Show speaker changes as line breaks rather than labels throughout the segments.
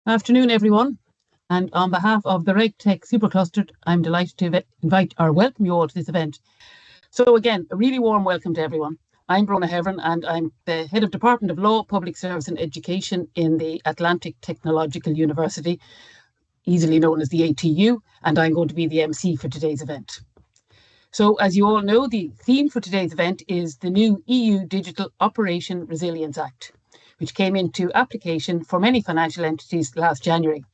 Afternoon, everyone. And on behalf of the RegTech Supercluster, I'm delighted to invite or welcome you all to this event. So again, a really warm welcome to everyone. I'm Brona Heverin, and I'm the Head of Department of Law, Public Service and Education in the Atlantic Technological University, easily known as the ATU, and I'm going to be the MC for today's event. So as you all know, the theme for today's event is the new EU Digital Operation Resilience Act, which came into application for many financial entities last January.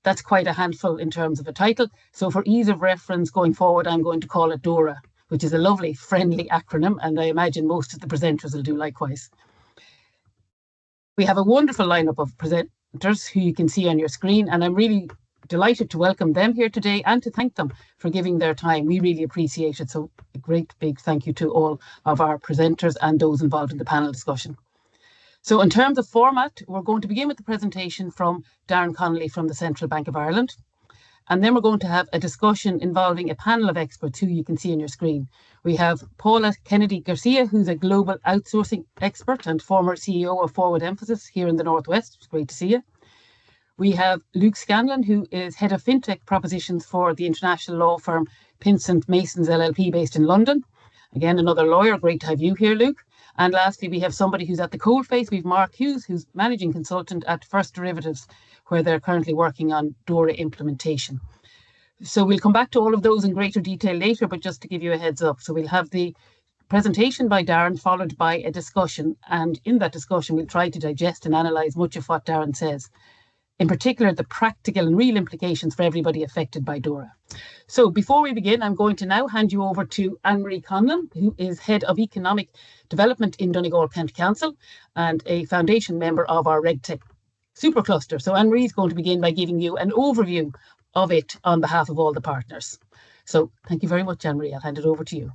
That's quite a handful in terms of a title. So for ease of reference going forward, I'm going to call it DORA, which is a lovely, friendly acronym, and I imagine most of the presenters will do likewise. We have a wonderful lineup of presenters who you can see on your screen, and I'm really delighted to welcome them here today and to thank them for giving their time. We really appreciate it. So a great big thank you to all of our presenters and those involved in the panel discussion. So in terms of format, we're going to begin with the presentation from Darren Connolly from the Central Bank of Ireland. And then we're going to have a discussion involving a panel of experts who you can see on your screen. We have Paula Kennedy Garcia, who's a global outsourcing expert and former CEO of Forward Emphasis here in the Northwest. It's great to see you. We have Luke Scanlon, who is head of fintech propositions for the international law firm Pinsent Masons LLP based in London. Again, another lawyer. Great to have you here, Luke. And lastly, we have somebody who's at the coalface. We've Mark Hughes, who's managing consultant at First Derivatives, where they're currently working on DORA implementation. So we'll come back to all of those in greater detail later, but just to give you a heads up. So we'll have the presentation by Darren followed by a discussion. And in that discussion, we'll try to digest and analyse much of what Darren says. In particular, the practical and real implications for everybody affected by DORA. So before we begin, I'm going to now hand you over to Anne-Marie Conlon, who is Head of Economic Development in Donegal County Council and a foundation member of our RegTech Supercluster. So Anne-Marie is going to begin by giving you an overview of it on behalf of all the partners. So thank you very much, Anne-Marie. I'll hand it over to you.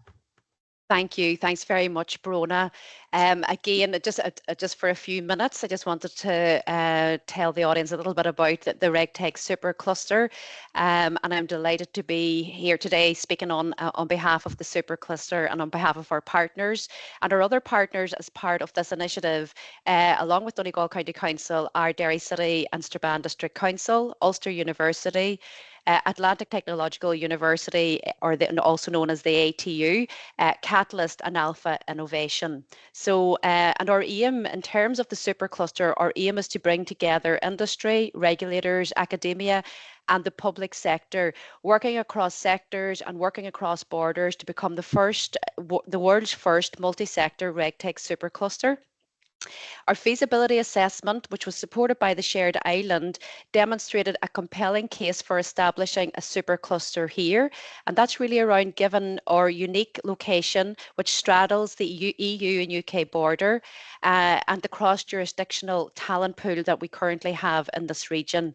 Thank you. Thanks very much, Brona. Again, just for a few minutes, I just wanted to tell the audience a little bit about the RegTech Supercluster, and I'm delighted to be here today speaking on behalf of the Supercluster and on behalf of our partners and our other partners as part of this initiative, along with Donegal County Council, our Derry City and Strabane District Council, Ulster University, Atlantic Technological University, also known as the ATU, Catalyst and Alpha Innovation. So, and our aim in terms of the Supercluster, our aim is to bring together industry, regulators, academia, and the public sector, working across sectors and working across borders to become the world's first multi-sector RegTech Supercluster. Our feasibility assessment, which was supported by the Shared Island, demonstrated a compelling case for establishing a supercluster here. And that's really around given our unique location, which straddles the EU and UK border, and the cross-jurisdictional talent pool that we currently have in this region.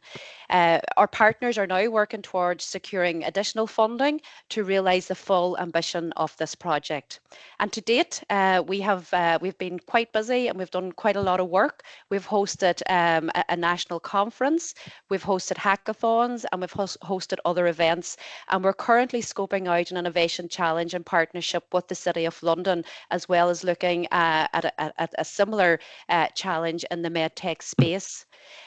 Our partners are now working towards securing additional funding to realise the full ambition of this project. And to date, we've been quite busy and we've done quite a lot of work. We've hosted a national conference, we've hosted hackathons, and we've hosted other events. And we're currently scoping out an innovation challenge in partnership with the City of London, as well as looking at a similar challenge in the medtech space.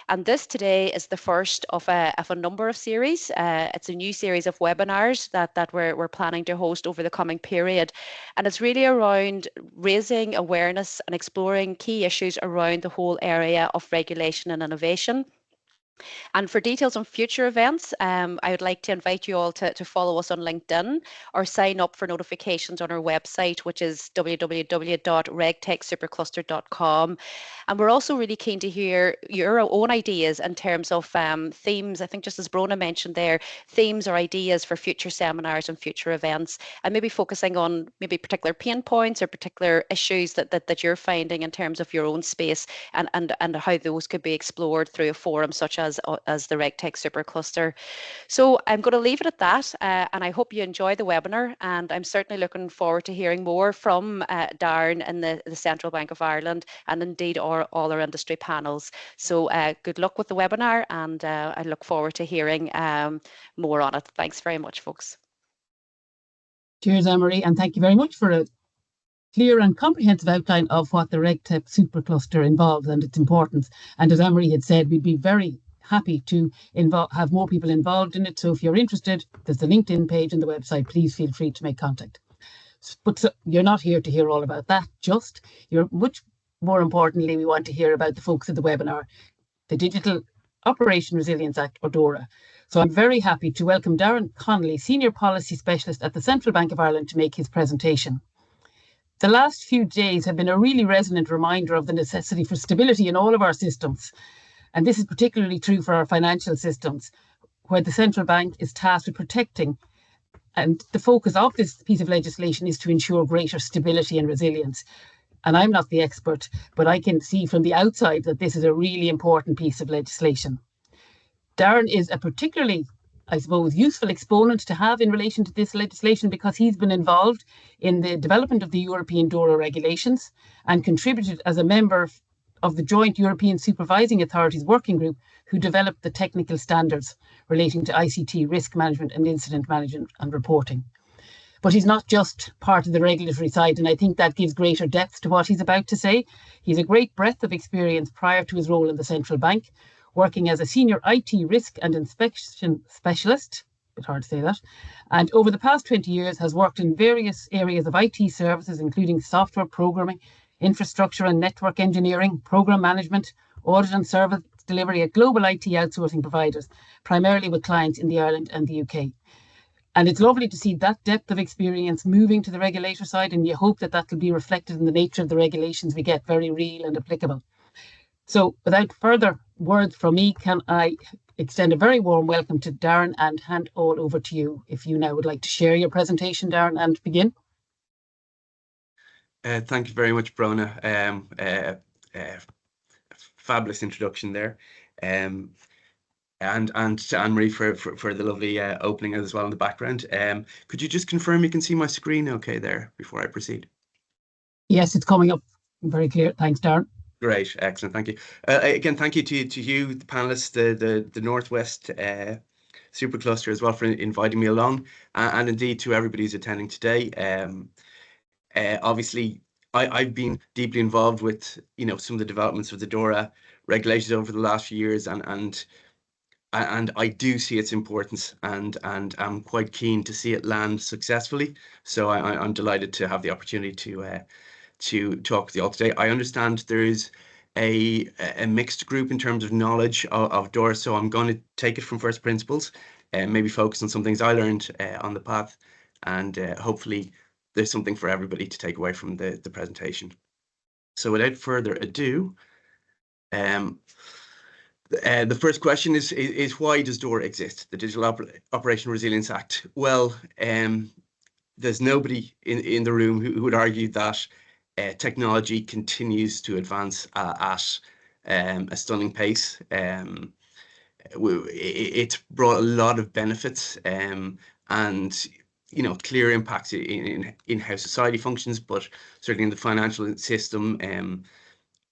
And this today is the first of a number of series. It's a new series of webinars that we're planning to host over the coming period. And it's really around raising awareness and exploring key issues around the whole area of regulation and innovation. And for details on future events, I would like to invite you all to follow us on LinkedIn or sign up for notifications on our website, which is www.regtechsupercluster.com. And we're also really keen to hear your own ideas in terms of themes. I think just as Brona mentioned there, themes or ideas for future seminars and future events, and maybe focusing on maybe particular pain points or particular issues that you're finding in terms of your own space and how those could be explored through a forum such as the RegTech Supercluster. So I'm going to leave it at that, and I hope you enjoy the webinar, and I'm certainly looking forward to hearing more from Darren and the Central Bank of Ireland, and indeed all our industry panels. So good luck with the webinar, and I look forward to hearing more on it. Thanks very much, folks.
Cheers, Anne-Marie, and thank you very much for a clear and comprehensive outline of what the RegTech Supercluster involves and its importance. And as Anne-Marie had said, we'd be very happy to have more people involved in it. So if you're interested, there's the LinkedIn page and the website. Please feel free to make contact. But you're not here to hear all about that. You're much more importantly, we want to hear about the focus of the webinar, the Digital Operation Resilience Act, or DORA. So I'm very happy to welcome Darren Connolly, Senior Policy Specialist at the Central Bank of Ireland, to make his presentation. The last few days have been a really resonant reminder of the necessity for stability in all of our systems. And this is particularly true for our financial systems, where the central bank is tasked with protecting. And the focus of this piece of legislation is to ensure greater stability and resilience. And I'm not the expert, but I can see from the outside that this is a really important piece of legislation. Darren is a particularly, I suppose, useful exponent to have in relation to this legislation because he's been involved in the development of the European DORA regulations and contributed as a member of the Joint European Supervising Authorities Working Group who developed the technical standards relating to ICT risk management and incident management and reporting. But he's not just part of the regulatory side, and I think that gives greater depth to what he's about to say. He's a great breadth of experience prior to his role in the central bank, working as a senior IT risk and inspection specialist, a bit hard to say that, and over the past 20 years has worked in various areas of IT services, including software programming, infrastructure and network engineering, program management, audit and service delivery at global IT outsourcing providers, primarily with clients in the Ireland and the UK. And it's lovely to see that depth of experience moving to the regulator side, and you hope that that will be reflected in the nature of the regulations we get, very real and applicable. So without further words from me, can I extend a very warm welcome to Darren and hand all over to you if you now would like to share your presentation, Darren, and begin.
Thank you very much, Brona. Fabulous introduction there. And to Anne-Marie for the lovely opening as well in the background. Could you just confirm you can see my screen okay there before I proceed?
Yes, it's coming up very clear. Thanks, Darren.
Great, excellent, thank you. Again, thank you to you, the panelists, the Northwest Supercluster as well for inviting me along, and indeed to everybody who's attending today. Obviously, I've been deeply involved with some of the developments of the DORA regulations over the last few years, and I do see its importance, and I'm quite keen to see it land successfully. So I'm delighted to have the opportunity to talk with you all today. I understand there is a mixed group in terms of knowledge of DORA, so I'm going to take it from first principles and maybe focus on some things I learned on the path, and hopefully there's something for everybody to take away from the presentation. So without further ado, the first question is why does DORA exist, the Digital Operation Resilience Act? Well, there's nobody in the room who would argue that technology continues to advance at a stunning pace. It's brought a lot of benefits and clear impacts in how society functions, but certainly in the financial system.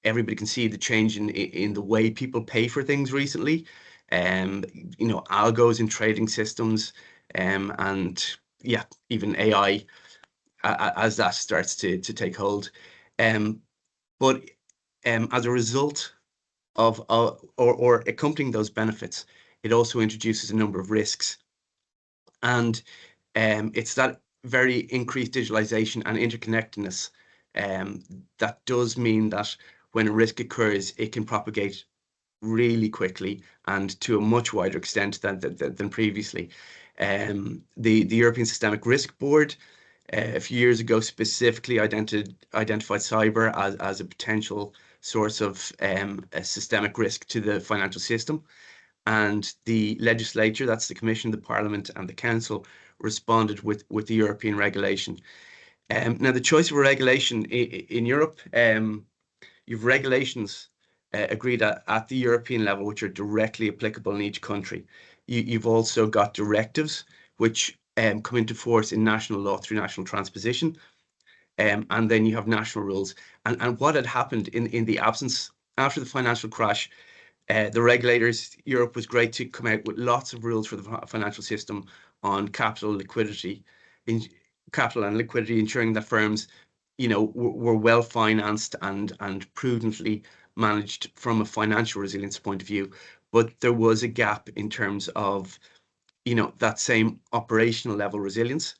Everybody can see the change in the way people pay for things recently. Algos in trading systems, and yeah, even AI as that starts to take hold. But as a result of or accompanying those benefits, it also introduces a number of risks, and it's that very increased digitalization and interconnectedness that does mean that when a risk occurs, it can propagate really quickly and to a much wider extent than previously. The European Systemic Risk Board a few years ago specifically identified cyber as a potential source of a systemic risk to the financial system. And the legislature, that's the Commission, the Parliament and the Council, responded with the European regulation. Now, the choice of a regulation in Europe, you've regulations agreed at the European level, which are directly applicable in each country. You've also got directives, which come into force in national law through national transposition. And then you have national rules. And what had happened in the absence, after the financial crash, the regulators, Europe was great to come out with lots of rules for the financial system on capital and liquidity, ensuring that firms, were well financed and prudently managed from a financial resilience point of view. but there was a gap in terms of, that same operational level resilience.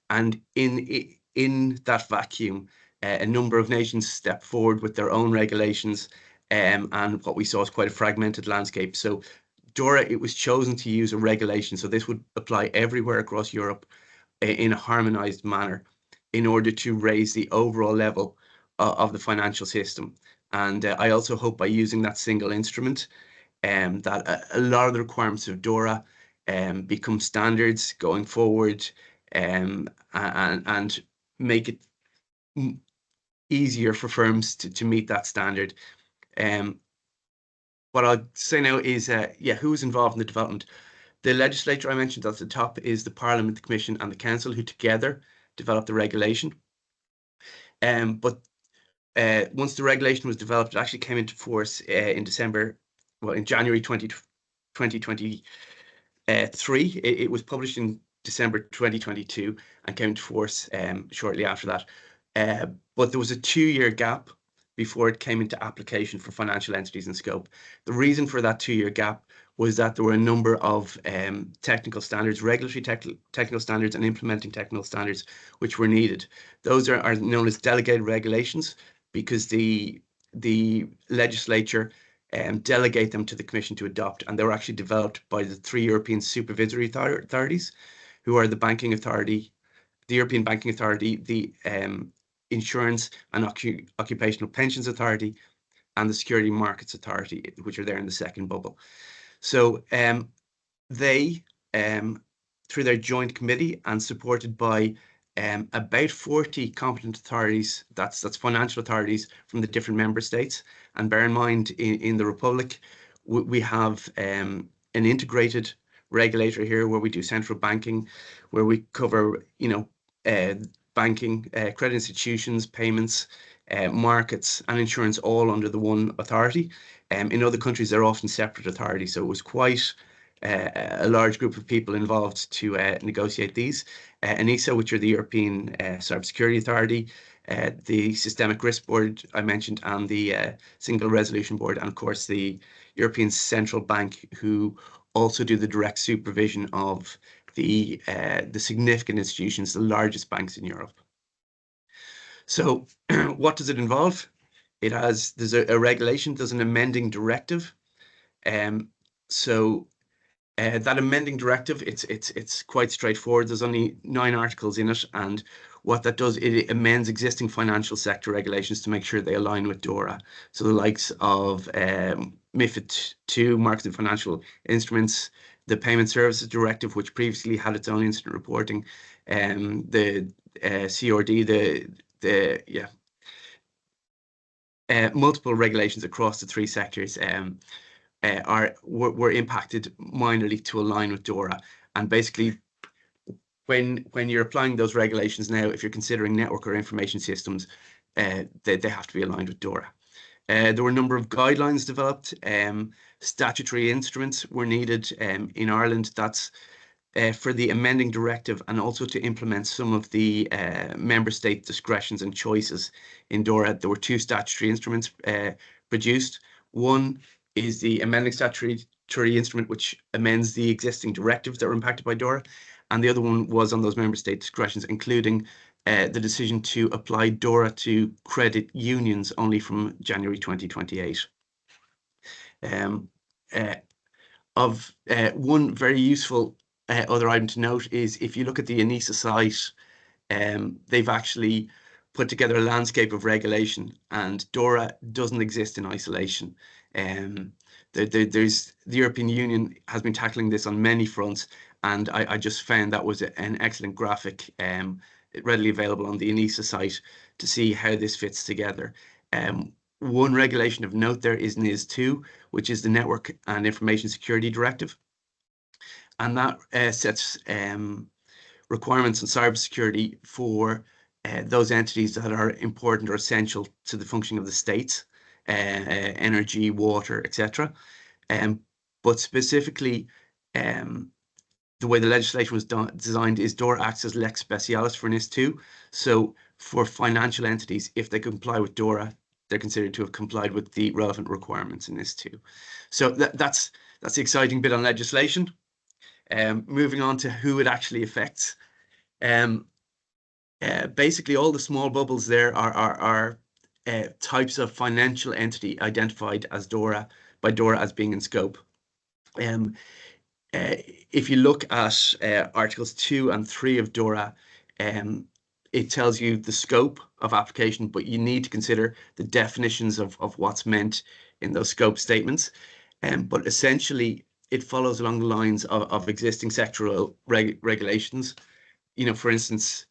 And in that vacuum, a number of nations stepped forward with their own regulations, and what we saw is quite a fragmented landscape. So DORA, it was chosen to use a regulation, so this would apply everywhere across Europe in a harmonized manner in order to raise the overall level of the financial system. And I also hope by using that single instrument, that a lot of the requirements of DORA become standards going forward, and make it easier for firms to meet that standard. What I'll say now is, who is involved in the development? The legislature I mentioned at the top is the Parliament, the Commission, and the Council, who together developed the regulation. But once the regulation was developed, it actually came into force in January 2023. It was published in December 2022 and came into force shortly after that. But there was a 2-year gap before it came into application for financial entities in scope. The reason for that 2-year gap was that there were a number of technical standards, regulatory technical standards and implementing technical standards which were needed. Those are known as delegated regulations because the legislature delegate them to the Commission to adopt, and they were actually developed by the 3 European supervisory authorities, who are the Banking Authority, the European Banking Authority, the Insurance and Occupational Pensions Authority, and the Security Markets Authority, which are there in the second bubble. So they, through their joint committee and supported by about 40 competent authorities, that's financial authorities from the different member states. And bear in mind, in the Republic, we have an integrated regulator here where we do central banking, where we cover, banking, credit institutions, payments, markets, and insurance, all under the one authority. In other countries, they're often separate authorities, so it was quite a large group of people involved to negotiate these. ENISA, which are the European Cybersecurity Authority, the Systemic Risk Board I mentioned, and the Single Resolution Board, and of course the European Central Bank, who also do the direct supervision of the significant institutions, the largest banks in Europe. So what does it involve? There's a regulation, there's an amending directive. That amending directive, it's quite straightforward. There's only 9 articles in it, and what that does, it amends existing financial sector regulations to make sure they align with DORA. So the likes of MiFID II, Markets and Financial Instruments, the Payment Services Directive, which previously had its own incident reporting, the CRD, multiple regulations across the 3 sectors were impacted minorly to align with DORA. And basically, when you're applying those regulations now, if you're considering network or information systems, they have to be aligned with DORA. There were a number of guidelines developed. Statutory instruments were needed in Ireland. That's for the amending directive, and also to implement some of the member state discretions and choices in DORA. There were 2 statutory instruments produced. One is the amending statutory instrument, which amends the existing directives that were impacted by DORA. And the other one was on those member state discretions, including the decision to apply DORA to credit unions only from January 2028. One very useful other item to note is, if you look at the ENISA site, they've actually put together a landscape of regulation, and DORA doesn't exist in isolation. The European Union has been tackling this on many fronts, and I just found that was an excellent graphic readily available on the ENISA site to see how this fits together. One regulation of note there is NIS 2, which is the Network and Information Security Directive, and that sets requirements on cybersecurity for those entities that are important or essential to the functioning of the states, energy, water, etc. But specifically, the way the legislation was designed is DORA acts as lex specialis for NIS 2. So for financial entities, if they comply with DORA, they're considered to have complied with the relevant requirements in this too. So that's the exciting bit on legislation. Moving on to who it actually affects. Basically, all the small bubbles there are types of financial entity identified as by DORA as being in scope. If you look at Articles 2 and 3 of DORA, it tells you the scope of application, but you need to consider the definitions of what's meant in those scope statements. But essentially, it follows along the lines of existing sectoral regulations. For instance,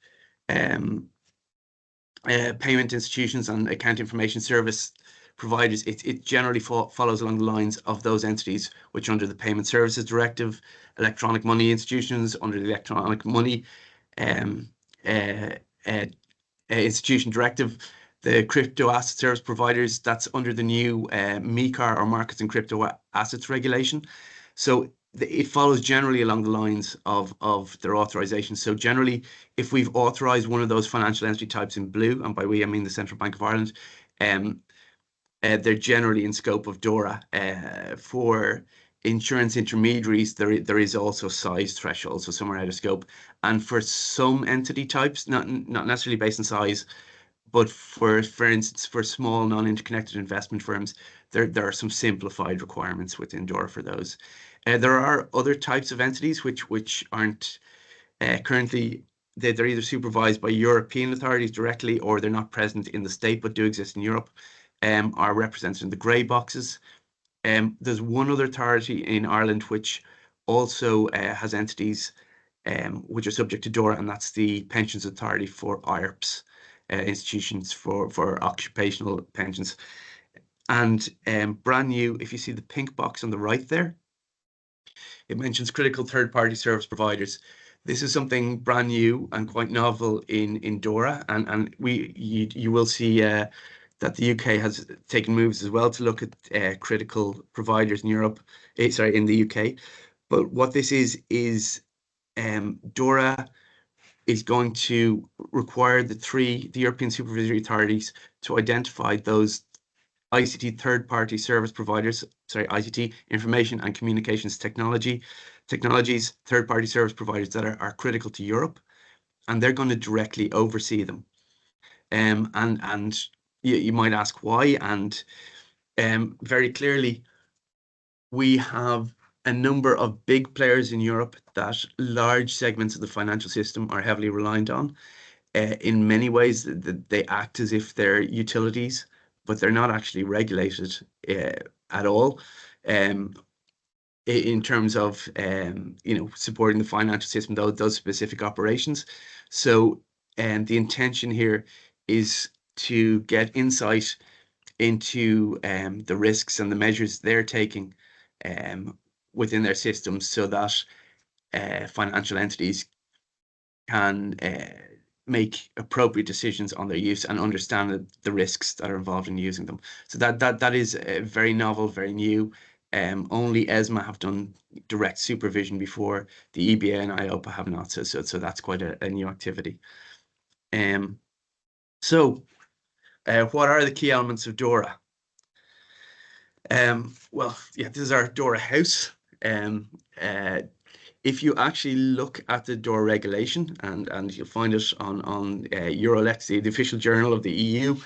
payment institutions and account information service providers, it generally follows along the lines of those entities which under the Payment Services Directive, electronic money institutions under the Electronic Money Institution Directive, the crypto asset service providers, that's under the new MiCAR, or Markets in Crypto Assets Regulation. So it follows generally along the lines of their authorization. So generally, if we've authorized one of those financial entity types in blue, and by we I mean the Central Bank of Ireland, they're generally in scope of DORA. For insurance intermediaries, there is also size thresholds, so some are out of scope. And for some entity types, not necessarily based on size, but for instance, for small non-interconnected investment firms, there are some simplified requirements within DORA for those. There are other types of entities which aren't currently, they're either supervised by European authorities directly, or they're not present in the state but do exist in Europe, are represented in the grey boxes. There's one other authority in Ireland which also has entities which are subject to DORA, and that's the Pensions Authority for IRPs, institutions for occupational pensions. And brand new, if you see the pink box on the right there, it mentions critical third-party service providers. This is something brand new and quite novel in DORA, and you will see that the UK has taken moves as well to look at critical providers in Europe, in the UK. But what this is DORA is going to require the European supervisory authorities to identify those ICT third-party service providers, ICT, information and communications technologies, third-party service providers that are critical to Europe, and they're going to directly oversee them. And you might ask why, and very clearly, we have a number of big players in Europe that large segments of the financial system are heavily reliant on. In many ways, they act as if they're utilities, but they're not actually regulated at all in terms of supporting the financial system, those specific operations. So the intention here is to get insight into the risks and the measures they're taking within their systems, so that financial entities can make appropriate decisions on their use and understand the risks that are involved in using them. So that is very novel, very new. Only ESMA have done direct supervision before. The EBA and IOPA have not. So that's quite a new activity. So what are the key elements of DORA? Well, yeah, this is our DORA house. If you actually look at the DORA regulation, and you'll find it on Eurolex, the official journal of the EU.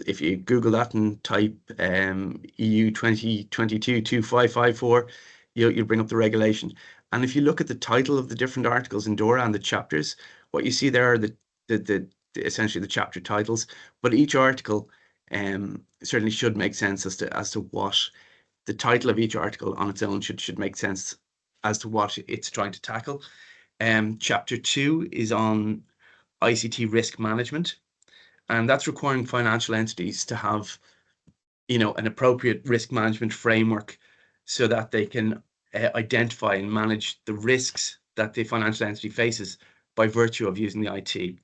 If you Google that and type EU 2022-2554, you'll bring up the regulation. And if you look at the title of the different articles in DORA and the chapters, what you see there are essentially the chapter titles. But each article certainly should make sense as to what the title of each article on its own should make sense as to what it's trying to tackle. Chapter 2 is on ICT risk management, and that's requiring financial entities to have, an appropriate risk management framework so that they can identify and manage the risks that the financial entity faces by virtue of using the IT.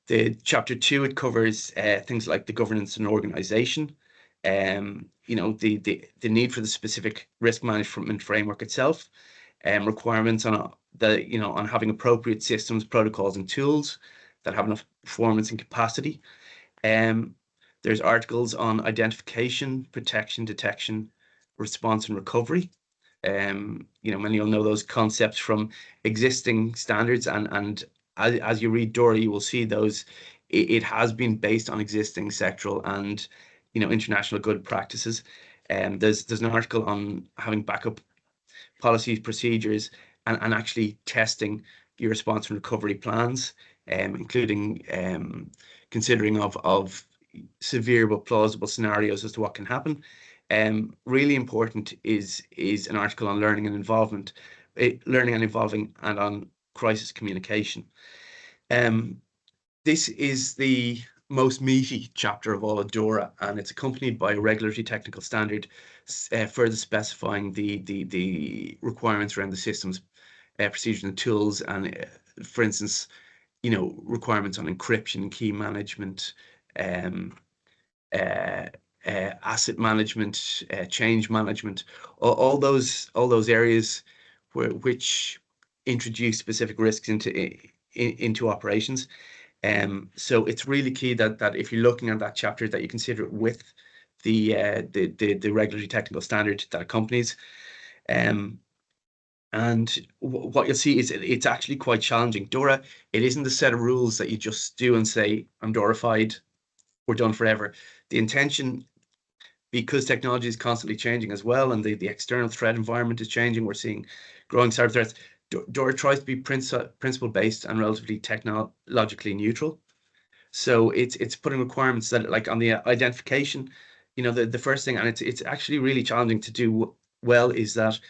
The chapter 2, it covers things like the governance and organization, the need for the specific risk management framework itself, requirements on on having appropriate systems, protocols, and tools that have enough performance and capacity. There's articles on identification, protection, detection, response, and recovery. Many will know those concepts from existing standards, and as you read DORA, you will see those. It has been based on existing sectoral and international good practices. There's an article on having backup policies, procedures, and actually testing your response and recovery plans, including considering of severe but plausible scenarios as to what can happen. Really important is an article on learning and involvement, learning and evolving, and on crisis communication. This is the most meaty chapter of all of DORA, and it's accompanied by a regulatory technical standard further specifying the requirements around the systems, procedures, and tools, and for instance, requirements on encryption, key management, asset management, change management, all those areas which introduce specific risks into operations. So it's really key that if you're looking at that chapter, that you consider it with the regulatory technical standard that accompanies. And what you'll see is it's actually quite challenging. DORA, it isn't a set of rules that you just do and say, I'm DORAfied, we're done forever. The intention, because technology is constantly changing as well, and the external threat environment is changing, we're seeing growing cyber threats. DORA tries to be principle-based and relatively technologically neutral. So it's putting requirements that, like on the identification, the first thing, and it's actually really challenging to do well, is that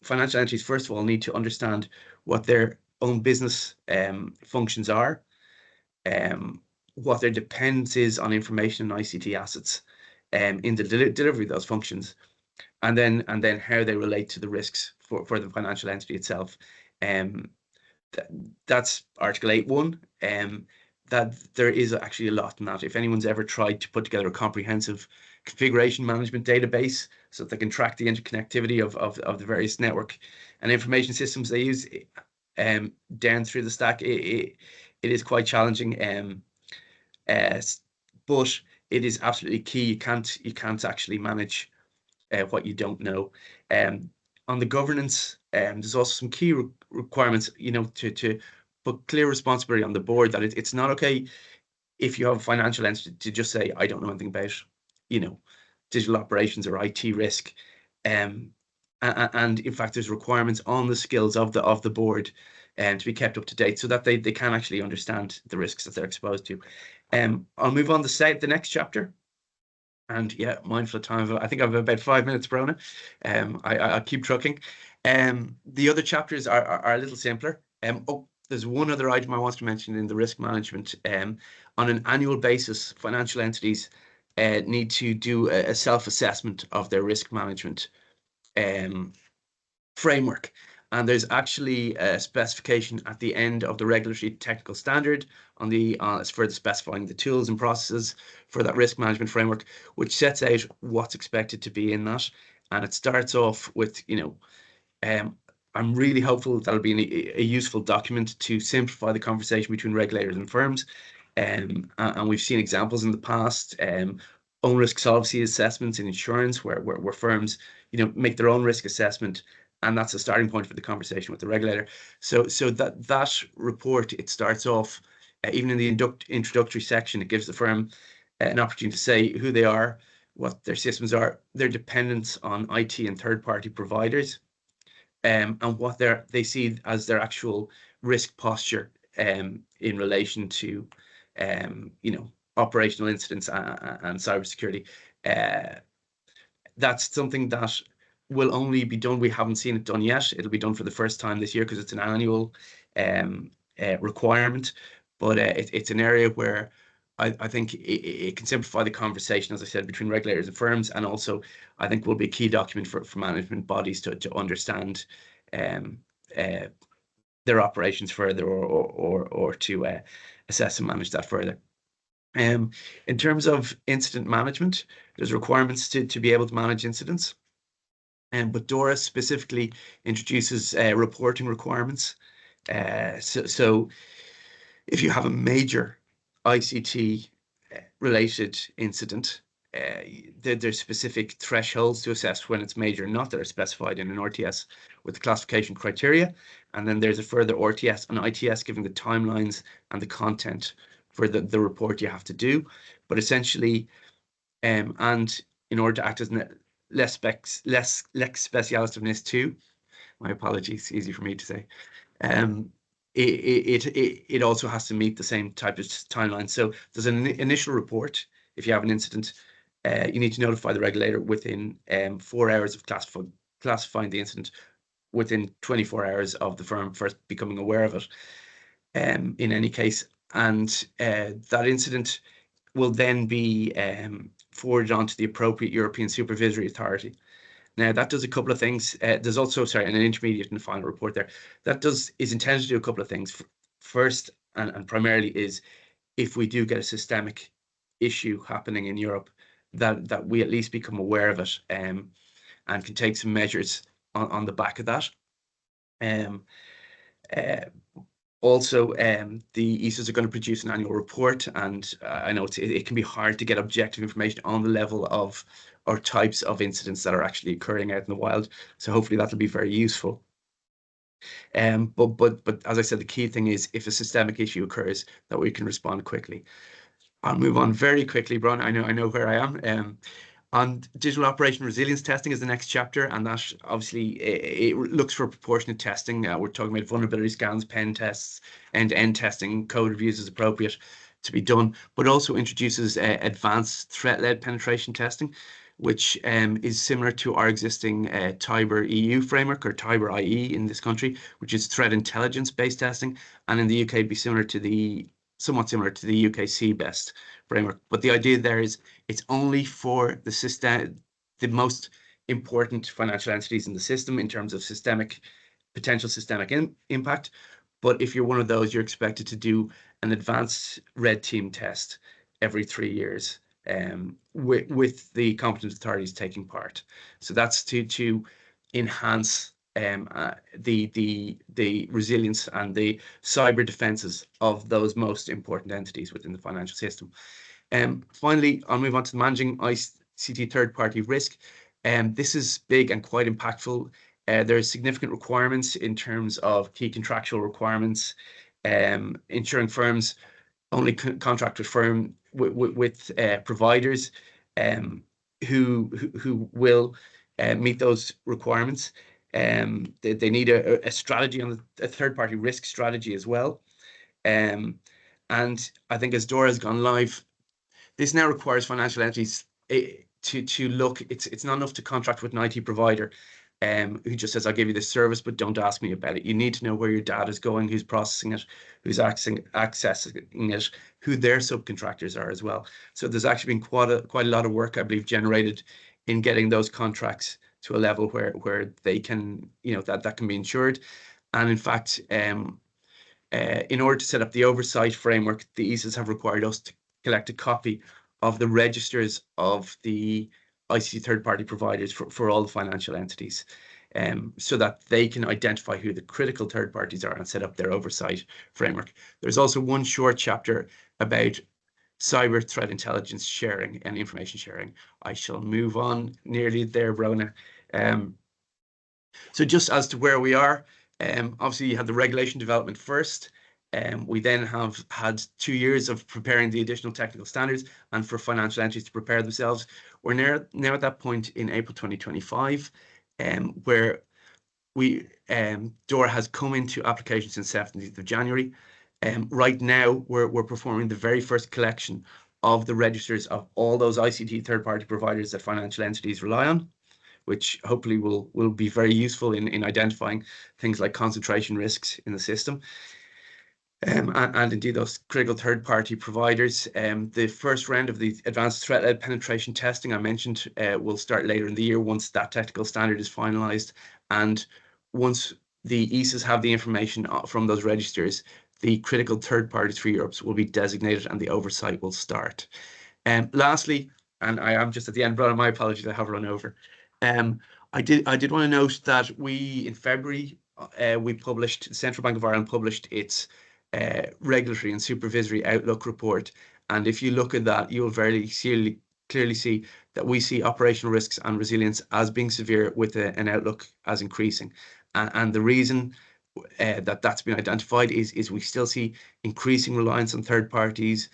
financial entities first of all need to understand what their own business functions are, what their dependence is on information and ICT assets in the delivery of those functions, and then how they relate to the risks for the financial entity itself. That's Article 8.1. That there is actually a lot in that. If anyone's ever tried to put together a comprehensive configuration management database so that they can track the interconnectivity of the various network and information systems they use down through the stack, it is quite challenging. But it is absolutely key. You can't actually manage what you don't know. On the governance, there's also some key requirements, to put clear responsibility on the board, that it's not okay if you have a financial entity to just say, I don't know anything about, digital operations or IT risk. And in fact, there's requirements on the skills of the board to be kept up to date so that they can actually understand the risks that they're exposed to. I'll move on to the next chapter. And yeah, mindful of time, I think I have about 5 minutes, Brona. I'll keep trucking. The other chapters are a little simpler. There's one other item I want to mention in the risk management. On an annual basis, financial entities need to do a self-assessment of their risk management framework. And there's actually a specification at the end of the regulatory technical standard on it's further specifying the tools and processes for that risk management framework, which sets out what's expected to be in that. And it starts off with, I'm really hopeful that'll be a useful document to simplify the conversation between regulators and firms. And we've seen examples in the past, own risk solvency assessments in insurance where firms, make their own risk assessment, and that's a starting point for the conversation with the regulator. So that report, it starts off, even in the introductory section, it gives the firm an opportunity to say who they are, what their systems are, their dependence on IT and third-party providers, and what they see as their actual risk posture in relation to, operational incidents and cybersecurity. That's something that will only be done. We haven't seen it done yet. It'll be done for the first time this year because it's an annual requirement. But it's an area where I think it can simplify the conversation, as I said, between regulators and firms, and also I think will be a key document for management bodies to understand their operations further, or to assess and manage that further. In terms of incident management, there's requirements to be able to manage incidents. But DORA specifically introduces reporting requirements. So if you have a major ICT related incident, there's specific thresholds to assess when it's major or not that are specified in an RTS with the classification criteria. And then there's a further RTS and ITS giving the timelines and the content for the report you have to do. But essentially, and in order to act as lex specialis of NIS2, my apologies, easy for me to say, it also has to meet the same type of timeline. So there's an initial report. If you have an incident, you need to notify the regulator within 4 hours of classifying the incident, within 24 hours of the firm first becoming aware of it, in any case. And that incident will then be forwarded on to the appropriate European supervisory authority. Now, that does a couple of things. There's also, an intermediate and final report there. That is intended to do a couple of things. First, and primarily, is if we do get a systemic issue happening in Europe, that we at least become aware of it, and can take some measures on the back of that. Also, the ESAs are going to produce an annual report, and I know it can be hard to get objective information on the level of or types of incidents that are actually occurring out in the wild. So hopefully that'll be very useful. But as I said, the key thing is if a systemic issue occurs, that we can respond quickly. I'll move on very quickly, Bron. I know where I am. On digital operation resilience testing is the next chapter, and that obviously it looks for proportionate testing. We're talking about vulnerability scans, pen tests, end-to-end testing, code reviews as appropriate to be done, but also introduces advanced threat-led penetration testing, which is similar to our existing TIBER EU framework, or TIBER IE in this country, which is threat intelligence-based testing, and in the UK it'd be somewhat similar to the UK CBEST framework. But the idea there is it's only for the most important financial entities in the system in terms of potential systemic impact. But if you're one of those, you're expected to do an advanced red team test every 3 years, with the competent authorities taking part. So that's to enhance the resilience and the cyber defenses of those most important entities within the financial system. Finally, I'll move on to managing ICT third-party risk. This is big and quite impactful. There are significant requirements in terms of key contractual requirements, ensuring firms only contract with providers who will meet those requirements. They need a strategy on a third-party risk strategy as well. And I think as DORA has gone live, this now requires financial entities to look. It's not enough to contract with an IT provider who just says, I'll give you this service, but don't ask me about it. You need to know where your data is going, who's processing it, who's accessing it, who their subcontractors are as well. So there's actually been quite a lot of work, I believe, generated in getting those contracts to a level where they can, that can be ensured. And in fact, in order to set up the oversight framework, the ESAs have required us to collect a copy of the registers of the ICT third-party providers for all the financial entities, so that they can identify who the critical third parties are and set up their oversight framework. There's also one short chapter about cyber threat intelligence sharing and information sharing. I shall move on nearly there, Rona. So just as to where we are, obviously you had the regulation development first. We then have had 2 years of preparing the additional technical standards and for financial entities to prepare themselves. We're now at that point in April 2025, where DORA has come into application since 17th of January. Right now, we're performing the very first collection of the registers of all those ICT third-party providers that financial entities rely on, which hopefully will be very useful in identifying things like concentration risks in the system. And indeed those critical third-party providers. The first round of the advanced threat-led penetration testing I mentioned will start later in the year once that technical standard is finalised, and once the ESAs have the information from those registers, the critical third parties for Europe will be designated and the oversight will start. Lastly, and I am just at the end, but my apologies, I have run over. I did want to note that in February, the Central Bank of Ireland published its regulatory and supervisory outlook report, And if you look at that, you'll very clearly see that we see operational risks and resilience as being severe with an outlook as increasing. And the reason that's been identified is we still see increasing reliance on third parties,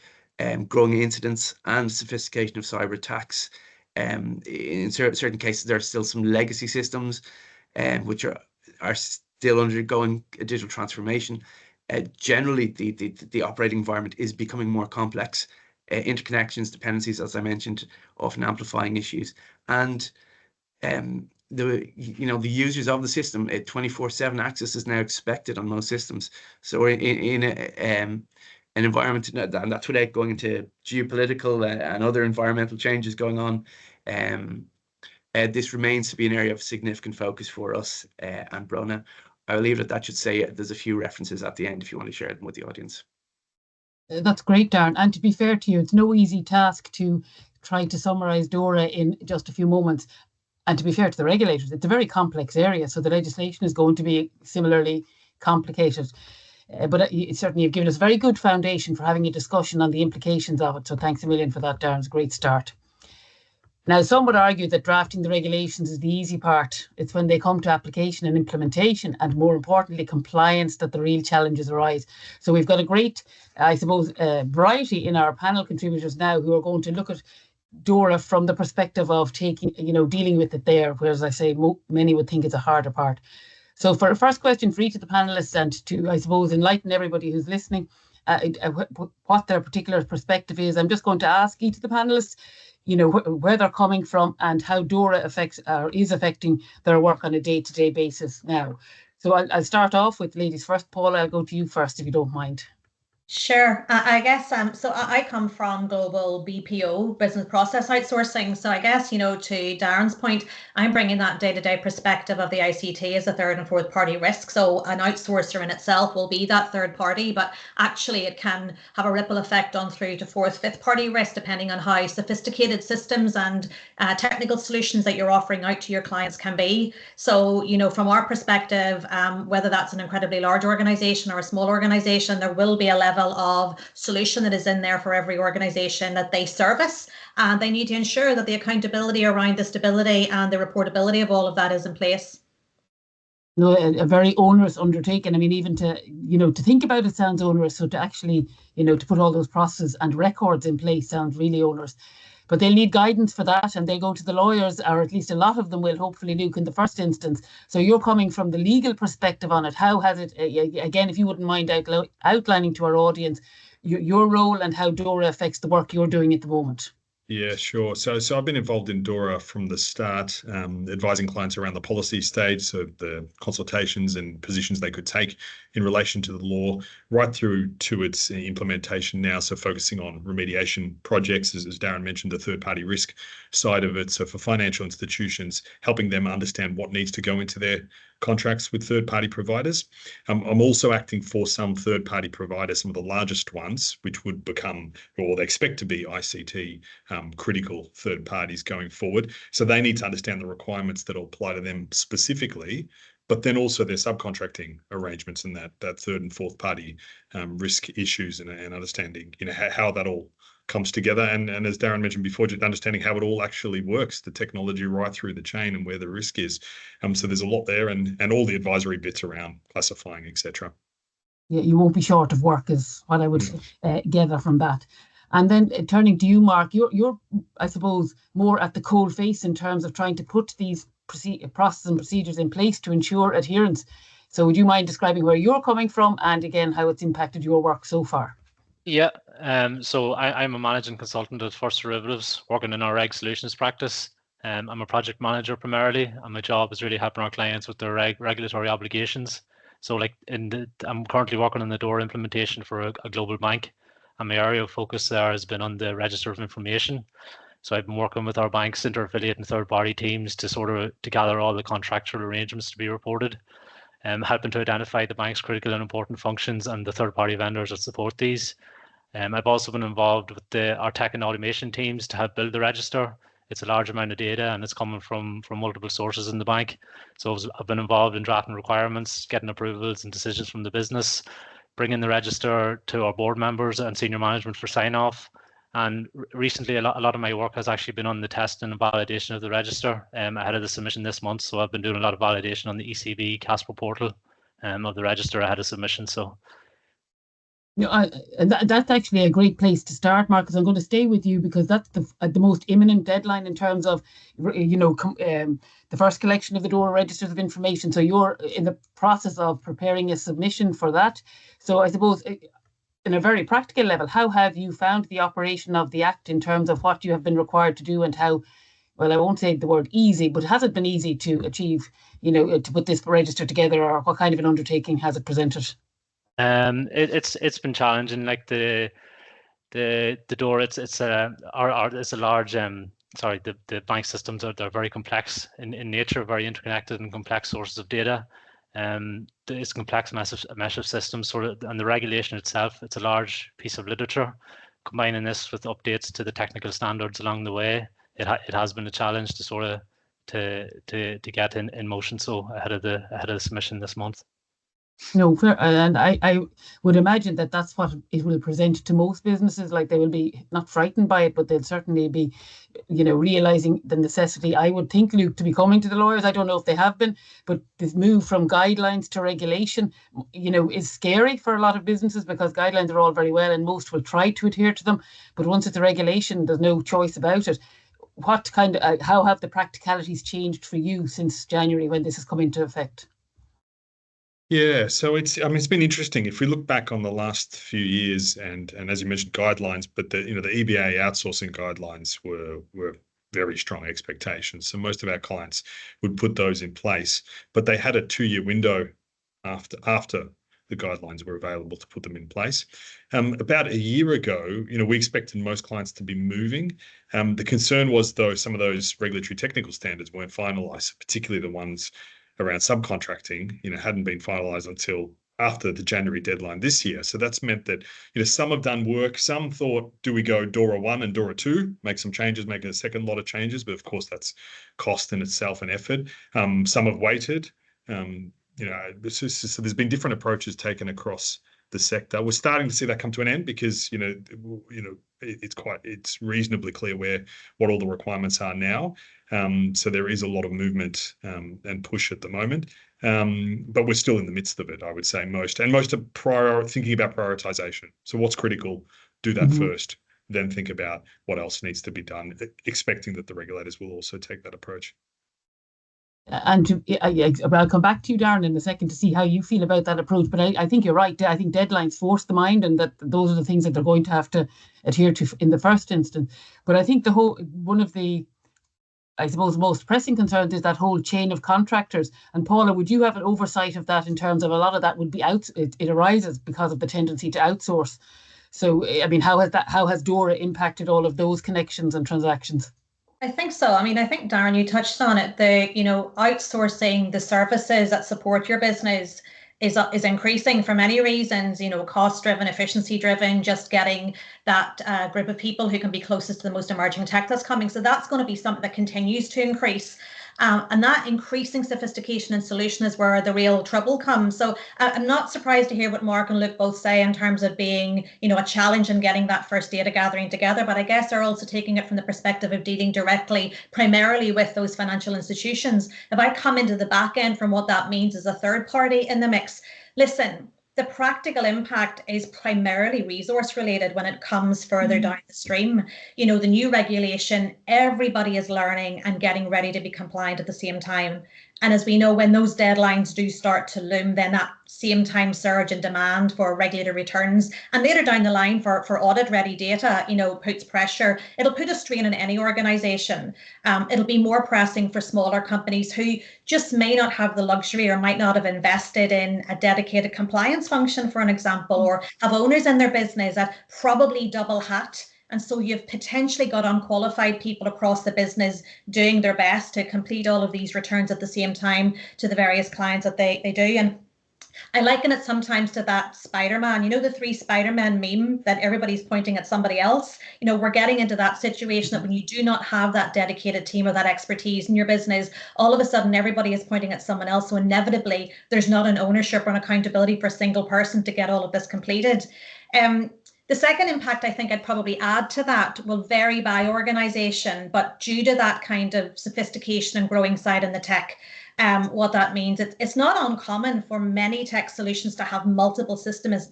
growing incidents and sophistication of cyber attacks. In certain cases, there are still some legacy systems which are still undergoing a digital transformation. Generally, the operating environment is becoming more complex. Interconnections, dependencies, as I mentioned, often amplifying issues. And the users of the system, 24/7 access is now expected on most systems. So we're in an environment, and that's without going into geopolitical and other environmental changes going on. This remains to be an area of significant focus for us. And Brona, I'll leave it at that. Should say there's a few references at the end if you want to share them with the audience.
That's great, Darren. And to be fair to you, it's no easy task to try to summarize DORA in just a few moments. And to be fair to the regulators, it's a very complex area, so the legislation is going to be similarly complicated. But certainly you've given us a very good foundation for having a discussion on the implications of it. So thanks a million for that, Darren. It's a great start. Now, some would argue that drafting the regulations is the easy part. It's when they come to application and implementation, and more importantly, compliance, that the real challenges arise. So we've got a great, I suppose, variety in our panel contributors now who are going to look at DORA from the perspective of dealing with it there, whereas I say many would think it's a harder part. So for a first question for each of the panelists, and to, I suppose, enlighten everybody who's listening, what their particular perspective is, I'm just going to ask each of the panelists, where they're coming from and how DORA affects or is affecting their work on a day-to-day basis now. So I'll start off with ladies first. Paula, I'll go to you first if you don't mind.
Sure. I guess, so I come from global BPO, business process outsourcing. So I guess, to Darren's point, I'm bringing that day-to-day perspective of the ICT as a third and fourth party risk. So an outsourcer in itself will be that third party, but actually it can have a ripple effect on through to fourth, fifth party risk, depending on how sophisticated systems and technical solutions that you're offering out to your clients can be. So, from our perspective, whether that's an incredibly large organization or a small organization, there will be a level of solution that is in there for every organization that they service, and they need to ensure that the accountability around the stability and the reportability of all of that is in place.
No, a very onerous undertaking. I mean, even to think about it sounds onerous. So to actually, to put all those processes and records in place sounds really onerous. But they'll need guidance for that, and they go to the lawyers, or at least a lot of them will, hopefully, Luke, in the first instance. So you're coming from the legal perspective on it. How has it, again, if you wouldn't mind outlining to our audience your role and how DORA affects the work you're doing at the moment?
Yeah, sure. So I've been involved in DORA from the start, advising clients around the policy stage, so the consultations and positions they could take in relation to the law, right through to its implementation now. So focusing on remediation projects, as Darren mentioned, the third-party risk side of it. So for financial institutions, helping them understand what needs to go into their contracts with third-party providers. I'm also acting for some third-party providers, some of the largest ones, which would become, or they expect to be, ICT critical third parties going forward. So they need to understand the requirements that will apply to them specifically, but then also their subcontracting arrangements and that third and fourth party risk issues and understanding, how that all comes together. And as Darren mentioned before, just understanding how it all actually works, the technology right through the chain and where the risk is. So there's a lot there, and all the advisory bits around classifying, etc.
Yeah, you won't be short of work is what I would gather from that. And then turning to you, Mark, you're, I suppose, more at the coal face in terms of trying to put these processes and procedures in place to ensure adherence. So would you mind describing where you're coming from and again how it's impacted your work so far?
Yeah, so I'm a managing consultant at First Derivatives, working in our reg solutions practice. I'm a project manager primarily, and my job is really helping our clients with their regulatory obligations. So I'm currently working on the DORA implementation for a global bank, and my area of focus there has been on the Register of Information. So I've been working with our bank's inter-affiliate and third-party teams to gather all the contractual arrangements to be reported, helping to identify the bank's critical and important functions and the third-party vendors that support these. I've also been involved with our tech and automation teams to help build the register. It's a large amount of data and it's coming from multiple sources in the bank. So I've been involved in drafting requirements, getting approvals and decisions from the business, bringing the register to our board members and senior management for sign-off, And recently, a lot of my work has actually been on the testing and validation of the register ahead of the submission this month. So I've been doing a lot of validation on the ECB Casper portal of the register ahead of submission. So.
That's actually a great place to start, Marcus. I'm going to stay with you because that's the most imminent deadline in terms of, the first collection of the DORA registers of information. So you're in the process of preparing a submission for that. So I suppose, in a very practical level, how have you found the operation of the Act in terms of what you have been required to do and how, well, I won't say the word easy, but has it been easy to achieve, to put this register together, or what kind of an undertaking has it presented?
It's been challenging. Like the DORA, it's a large the bank systems they're very complex in nature, very interconnected and complex sources of data. It's complex mesh of systems, and the regulation itself, it's a large piece of literature. Combining this with updates to the technical standards along the way, it has been a challenge to get in motion. So ahead of the submission this month.
No, fair, and I would imagine that that's what it will present to most businesses. Like, they will be not frightened by it, but they'll certainly be, realizing the necessity, I would think, Luke, to be coming to the lawyers. I don't know if they have been, but this move from guidelines to regulation, is scary for a lot of businesses, because guidelines are all very well and most will try to adhere to them. But once it's a regulation, there's no choice about it. How have the practicalities changed for you since January, when this has come into effect?
Yeah, so it's been interesting. If we look back on the last few years, and as you mentioned, guidelines, but the EBA outsourcing guidelines were very strong expectations. So most of our clients would put those in place, but they had a 2-year window after the guidelines were available to put them in place. About a year ago, we expected most clients to be moving. The concern was, though, some of those regulatory technical standards weren't finalised, particularly the ones around subcontracting, hadn't been finalised until after the January deadline this year. So that's meant that, some have done work. Some thought, do we go DORA 1 and DORA 2, make some changes, make a second lot of changes? But of course, that's cost in itself and effort. Some have waited. So there's been different approaches taken across the sector. We're starting to see that come to an end because, it's reasonably clear what all the requirements are now. So there is a lot of movement and push at the moment, but we're still in the midst of it, I would say. Most are thinking about prioritization. So what's critical, do that first, then think about what else needs to be done, expecting that the regulators will also take that approach.
And I'll come back to you, Darren, in a second to see how you feel about that approach. But I think you're right. I think deadlines force the mind, and that those are the things that they're going to have to adhere to in the first instance. But I think one of the, I suppose, most pressing concerns is that whole chain of contractors. And Paula, would you have an oversight of that in terms of a lot of that would be it arises because of the tendency to outsource? So, how has DORA impacted all of those connections and transactions?
I think so. I think, Darren, you touched on it. Outsourcing the services that support your business is increasing for many reasons, cost-driven, efficiency-driven, just getting that group of people who can be closest to the most emerging tech that's coming. So that's going to be something that continues to increase. And that increasing sophistication and solution is where the real trouble comes. So I'm not surprised to hear what Mark and Luke both say in terms of being, a challenge in getting that first data gathering together. But I guess they're also taking it from the perspective of dealing directly, primarily with those financial institutions. If I come into the back end from what that means as a third party in the mix, listen, the practical impact is primarily resource related when it comes further down the stream. The new regulation, everybody is learning and getting ready to be compliant at the same time. And as we know, when those deadlines do start to loom, then that same time surge in demand for regulator returns and later down the line for audit ready data, puts pressure. It'll put a strain on any organization. It'll be more pressing for smaller companies who just may not have the luxury or might not have invested in a dedicated compliance function, for an example, or have owners in their business that probably double hat. And so you've potentially got unqualified people across the business doing their best to complete all of these returns at the same time to the various clients that they do. And I liken it sometimes to that Spider-Man, the 3 Spider-Man meme that everybody's pointing at somebody else. We're getting into that situation that when you do not have that dedicated team or that expertise in your business, all of a sudden everybody is pointing at someone else. So inevitably there's not an ownership or an accountability for a single person to get all of this completed. The second impact I think I'd probably add to that will vary by organization, but due to that kind of sophistication and growing side in the tech, what that means, it's not uncommon for many tech solutions to have multiple systems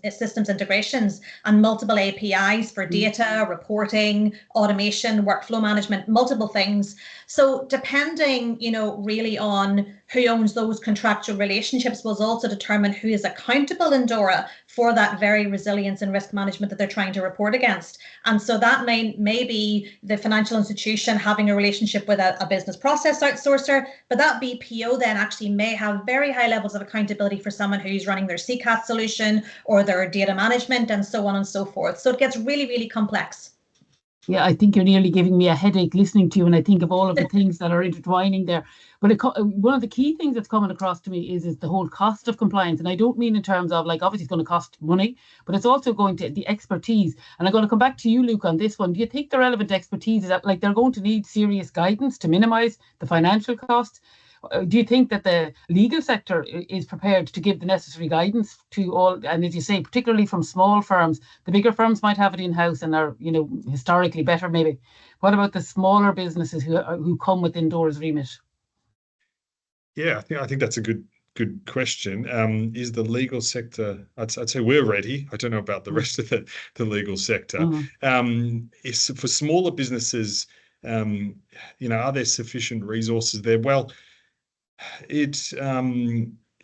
integrations and multiple APIs for data, reporting, automation, workflow management, multiple things. So depending, really on who owns those contractual relationships will also determine who is accountable in DORA for that very resilience and risk management that they're trying to report against. And so that may be the financial institution having a relationship with a business process outsourcer, but that BPO then actually may have very high levels of accountability for someone who's running their CCAT solution or their data management and so on and so forth. So it gets really, really complex.
Yeah, I think you're nearly giving me a headache listening to you, and I think of all of the things that are intertwining there. But one of the key things that's coming across to me is the whole cost of compliance. And I don't mean in terms of, like, obviously it's going to cost money, but it's also going to the expertise. And I'm going to come back to you, Luke, on this one. Do you think the relevant expertise is that, like, they're going to need serious guidance to minimize the financial cost? Do you think that the legal sector is prepared to give the necessary guidance to all? And as you say, particularly from small firms, the bigger firms might have it in-house and are, historically better maybe. What about the smaller businesses who come within DORA's remit?
Yeah, I think that's a good question. Is the legal sector? I'd say we're ready. I don't know about the rest of the legal sector. Is for smaller businesses, are there sufficient resources there? Well, it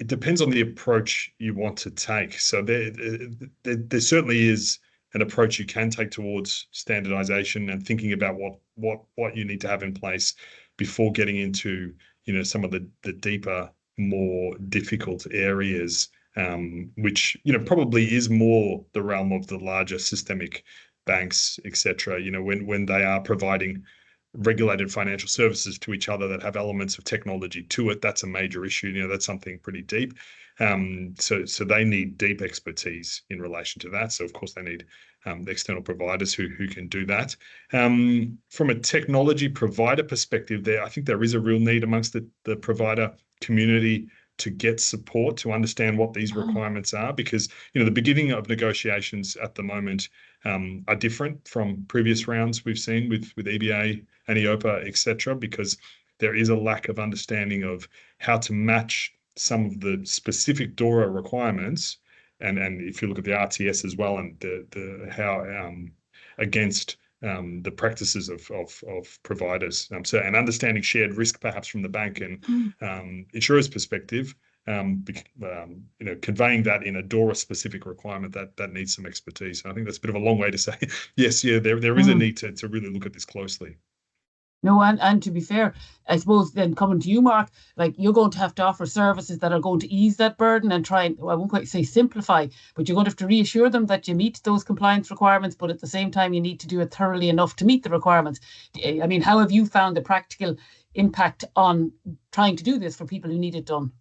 depends on the approach you want to take. So there certainly is an approach you can take towards standardization and thinking about what you need to have in place before getting into some of the deeper, more difficult areas, which probably is more the realm of the larger systemic banks, etc. When they are providing regulated financial services to each other that have elements of technology to it, that's a major issue. That's something pretty deep. So they need deep expertise in relation to that. So of course they need external providers who can do that. From a technology provider perspective, I think there is a real need amongst the provider community to get support to understand what these requirements are, because the beginning of negotiations at the moment are different from previous rounds we've seen with EBA and EIOPA, etc., because there is a lack of understanding of how to match some of the specific DORA requirements, and if you look at the RTS as well, and the how against the practices of providers. And understanding shared risk perhaps from the bank and insurer's perspective, conveying that in a DORA specific requirement that needs some expertise. I think that's a bit of a long way to say yes. Yeah, there is a need to really look at this closely.
No, and to be fair, I suppose then coming to you, Mark, like you're going to have to offer services that are going to ease that burden and try and, I won't quite say simplify, but you're going to have to reassure them that you meet those compliance requirements, but at the same time, you need to do it thoroughly enough to meet the requirements. I mean, how have you found the practical impact on trying to do this for people who need it done?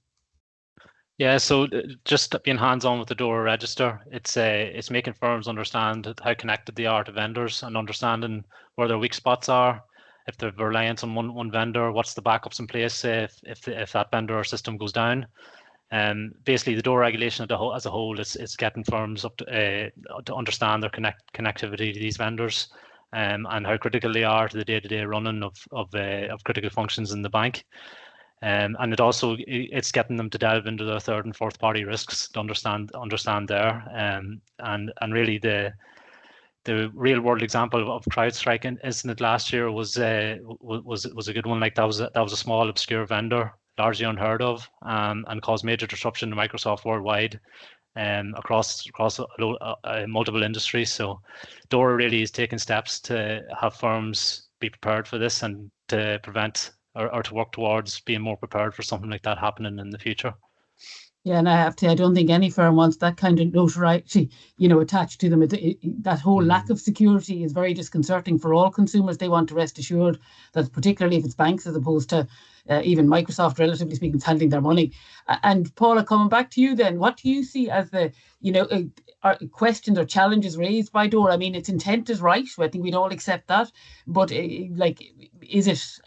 Yeah, so just being hands-on with the DORA register, it's making firms understand how connected they are to vendors and understanding where their weak spots are. If they're reliant on one vendor, what's the backups in place if that vendor or system goes down? Basically, the DORA regulation as a whole is getting firms up to understand their connectivity to these vendors, and how critical they are to the day-to-day running of critical functions in the bank. And it's getting them to delve into their third and fourth party risks to understand there. And really the real world example of CrowdStrike incident last year was a good one. Like that was a small obscure vendor, largely unheard of, and caused major disruption to Microsoft worldwide, across multiple industries. So DORA really is taking steps to have firms be prepared for this and to prevent or to work towards being more prepared for something like that happening in the future.
Yeah, and I have to say, I don't think any firm wants that kind of notoriety, attached to them. That whole lack of security is very disconcerting for all consumers. They want to rest assured that, particularly if it's banks as opposed to even Microsoft, relatively speaking, is handling their money. And Paula, coming back to you then, what do you see as the, questions or challenges raised by DORA? I mean, its intent is right. I think we'd all accept that. But is it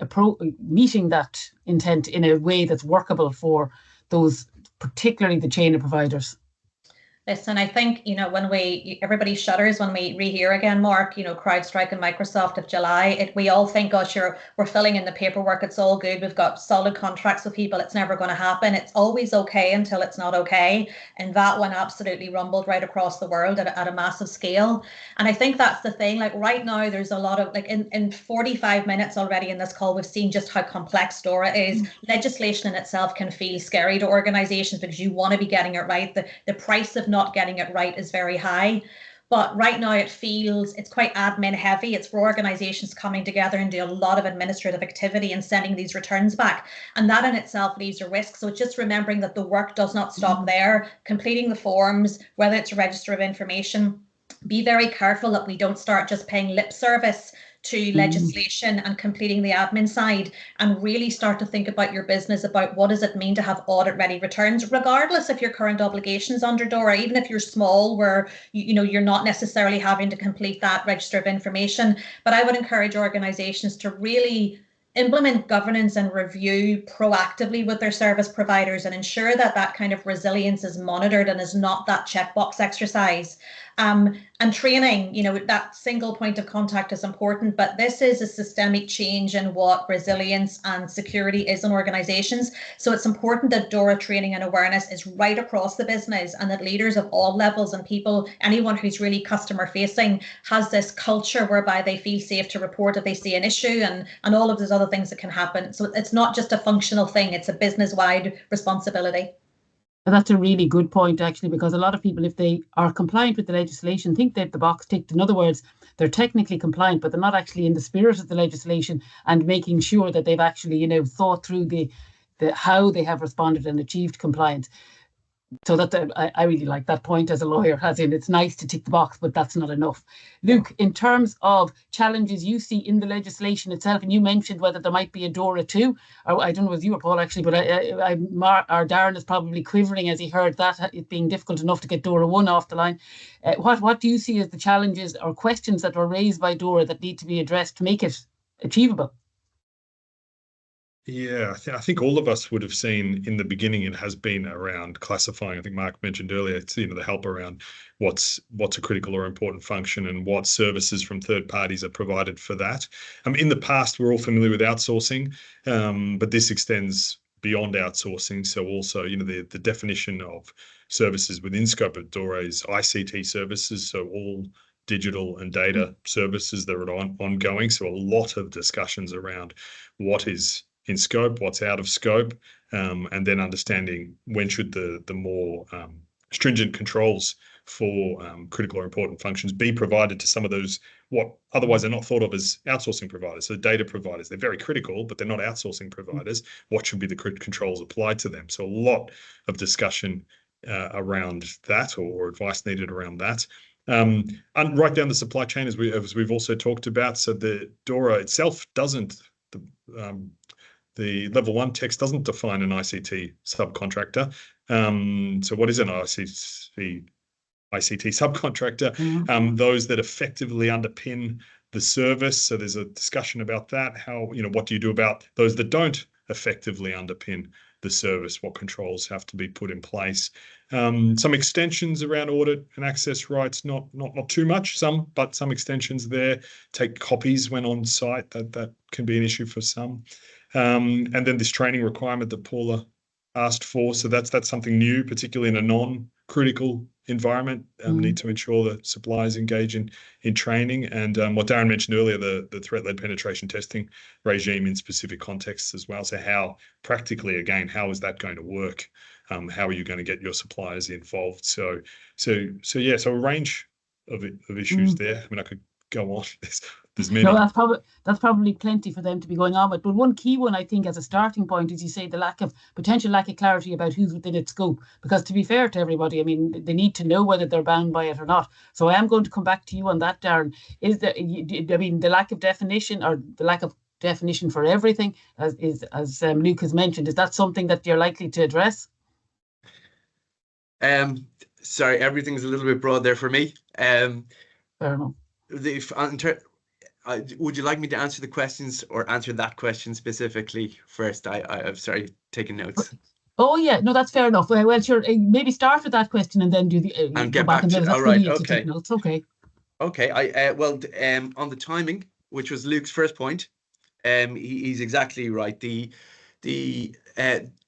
meeting that intent in a way that's workable for those, particularly the chain of providers?
Listen, I think, when everybody shudders when we rehear again, Mark, CrowdStrike and Microsoft of July, we all think, oh, sure, we're filling in the paperwork. It's all good. We've got solid contracts with people. It's never going to happen. It's always okay until it's not okay. And that one absolutely rumbled right across the world at a massive scale. And I think that's the thing. Like right now, there's a lot of in 45 minutes already in this call, we've seen just how complex DORA is. Legislation in itself can feel scary to organizations because you want to be getting it right. The price of not getting it right is very high. But right now it's quite admin heavy. It's for organizations coming together and do a lot of administrative activity and sending these returns back. And that in itself leaves a risk. So it's just remembering that the work does not stop there. Completing the forms, whether it's a register of information, be very careful that we don't start just paying lip service to legislation and completing the admin side, and really start to think about your business, about what does it mean to have audit ready returns, regardless of your current obligations under DORA, even if you're small, where you're not necessarily having to complete that register of information. But I would encourage organizations to really implement governance and review proactively with their service providers and ensure that that kind of resilience is monitored and is not that checkbox exercise. And training, that single point of contact is important, but this is a systemic change in what resilience and security is in organizations. So it's important that DORA training and awareness is right across the business, and that leaders of all levels and people, anyone who's really customer facing, has this culture whereby they feel safe to report if they see an issue, and all of those other things that can happen. So it's not just a functional thing, it's a business-wide responsibility.
That's a really good point, actually, because a lot of people, if they are compliant with the legislation, think they have the box ticked. In other words, they're technically compliant, but they're not actually in the spirit of the legislation and making sure that they've actually, thought through the how they have responded and achieved compliance. So I really like that point as a lawyer, as in it's nice to tick the box, but that's not enough. Luke, in terms of challenges you see in the legislation itself, and you mentioned whether there might be a DORA 2, or I don't know if you or Paul actually, but our Darren is probably quivering as he heard that, it being difficult enough to get DORA 1 off the line. What do you see as the challenges or questions that were raised by DORA that need to be addressed to make it achievable?
Yeah, I think all of us would have seen in the beginning it has been around classifying. I think Mark mentioned earlier, it's the help around what's a critical or important function and what services from third parties are provided for that. In the past, we're all familiar with outsourcing, but this extends beyond outsourcing. So also, the definition of services within scope of DORA is ICT services, so all digital and data services that are ongoing. So a lot of discussions around what is in scope, what's out of scope, and then understanding when should the more stringent controls for critical or important functions be provided to some of those what otherwise are not thought of as outsourcing providers. So data providers, they're very critical, but they're not outsourcing providers. What should be the controls applied to them? So a lot of discussion around that, or advice needed around that. And right down the supply chain, as we've also talked about. So the DORA itself doesn't, the level 1 text doesn't define an ICT subcontractor. So what is an ICT subcontractor? Those that effectively underpin the service. So there's a discussion about that. How, what do you do about those that don't effectively underpin the service? What controls have to be put in place? Some extensions around audit and access rights, not too much, but some extensions there. Take copies when on site, that can be an issue for some. And then this training requirement that Paula asked for. So that's something new, particularly in a non-critical environment. Need to ensure that suppliers engage in training. And what Darren mentioned earlier, the threat-led penetration testing regime in specific contexts as well. So how practically, again, how is that going to work? How are you going to get your suppliers involved? So a range of issues there. I could go on. There's many.
No, that's probably plenty for them to be going on with. But one key one, I think, as a starting point, is you say the potential lack of clarity about who's within its scope. Because to be fair to everybody, they need to know whether they're bound by it or not. So I am going to come back to you on that, Darren. The lack of definition, or the lack of definition for everything, as Luke has mentioned, is that something that you're likely to address?
Sorry, everything's a little bit broad there for me.
Fair enough.
Would you like me to answer the questions or answer that question specifically first? I'm sorry, taking notes.
Oh yeah, no, that's fair enough. Well, sure. Maybe start with that question and then do the
And
go
get
back
back
and
to,
that's
all
for
right,
you to take
okay.
notes. Okay.
Okay, on the timing, which was Luke's first point, he's exactly right.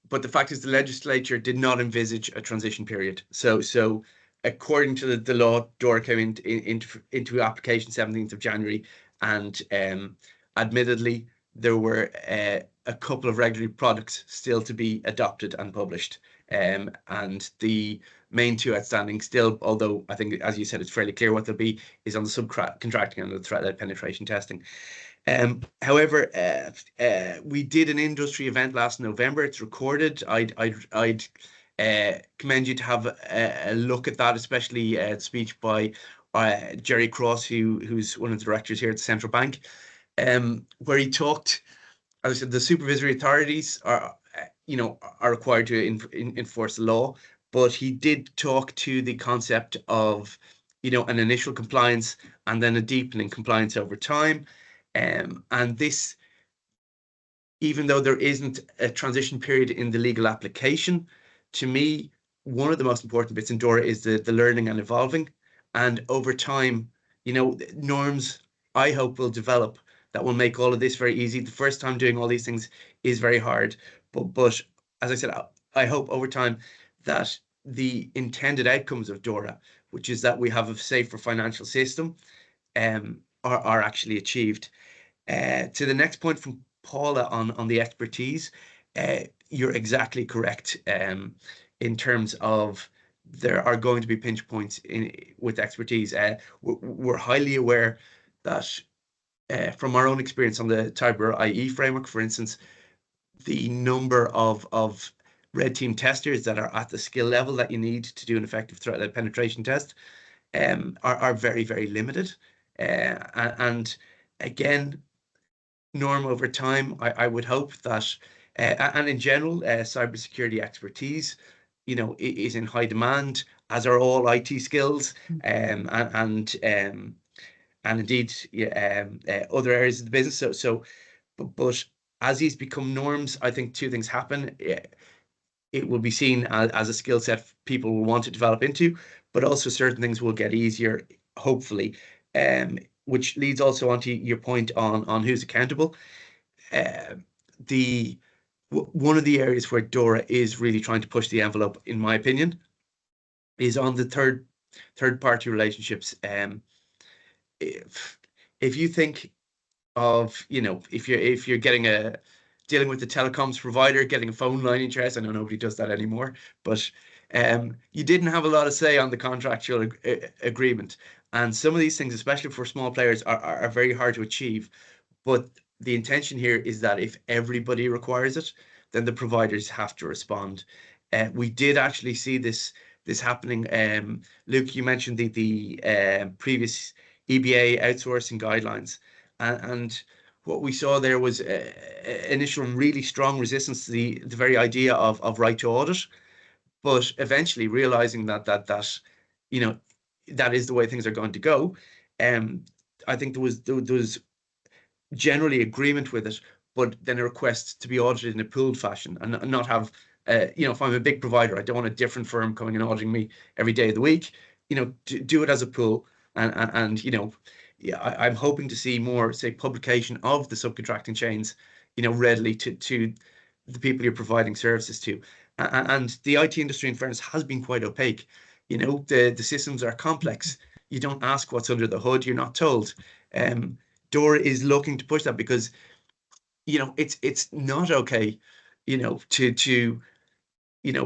But the fact is the legislature did not envisage a transition period. So according to the law, DORA came into application 17th of January, and admittedly there were a couple of regulatory products still to be adopted and published. And the main two outstanding still, although I think, as you said, it's fairly clear what they'll be, is on the subcontracting and the threat penetration testing. However, we did an industry event last November. It's recorded. I'd commend you to have a look at that, especially a speech by Jerry Cross, who's one of the directors here at the Central Bank, where he talked. As I said, the supervisory authorities are required to enforce the law, but he did talk to the concept of, an initial compliance and then a deepening compliance over time. And this, even though there isn't a transition period in the legal application, to me, one of the most important bits in DORA is the learning and evolving. And over time, norms, I hope, will develop that will make all of this very easy. The first time doing all these things is very hard. But as I said, I hope over time that the intended outcomes of DORA, which is that we have a safer financial system, are actually achieved. To the next point from Paula on the expertise, you're exactly correct in terms of there are going to be pinch points with expertise. We're highly aware that from our own experience on the Cyber IE framework, for instance, the number of red team testers that are at the skill level that you need to do an effective threat penetration test are very, very limited. And again, Norm, over time, I would hope that, and in general, cybersecurity expertise, is in high demand, as are all IT skills, and indeed other areas of the business. But as these become norms, I think two things happen. It will be seen as a skill set people will want to develop into, but also certain things will get easier, hopefully. Which leads also onto your point on who's accountable. One of the areas where DORA is really trying to push the envelope, in my opinion, is on the third party relationships. If you think of, if you're dealing with the telecoms provider, getting a phone line in your house, I know nobody does that anymore, but you didn't have a lot of say on the contractual agreement. And some of these things, especially for small players, are very hard to achieve. But the intention here is that if everybody requires it, then the providers have to respond. We did actually see this happening. Luke, you mentioned the previous EBA outsourcing guidelines, and what we saw there was initial really strong resistance to the very idea of right to audit, but eventually realizing that that is the way things are going to go. I think there was generally agreement with it, but then a request to be audited in a pooled fashion and not have, if I'm a big provider, I don't want a different firm coming and auditing me every day of the week. Do it as a pool, and I'm hoping to see more, say, publication of the subcontracting chains, readily to the people you're providing services to. And the IT industry, in fairness, has been quite opaque. The systems are complex. You don't ask what's under the hood. You're not told. DORA is looking to push that because, it's not okay, to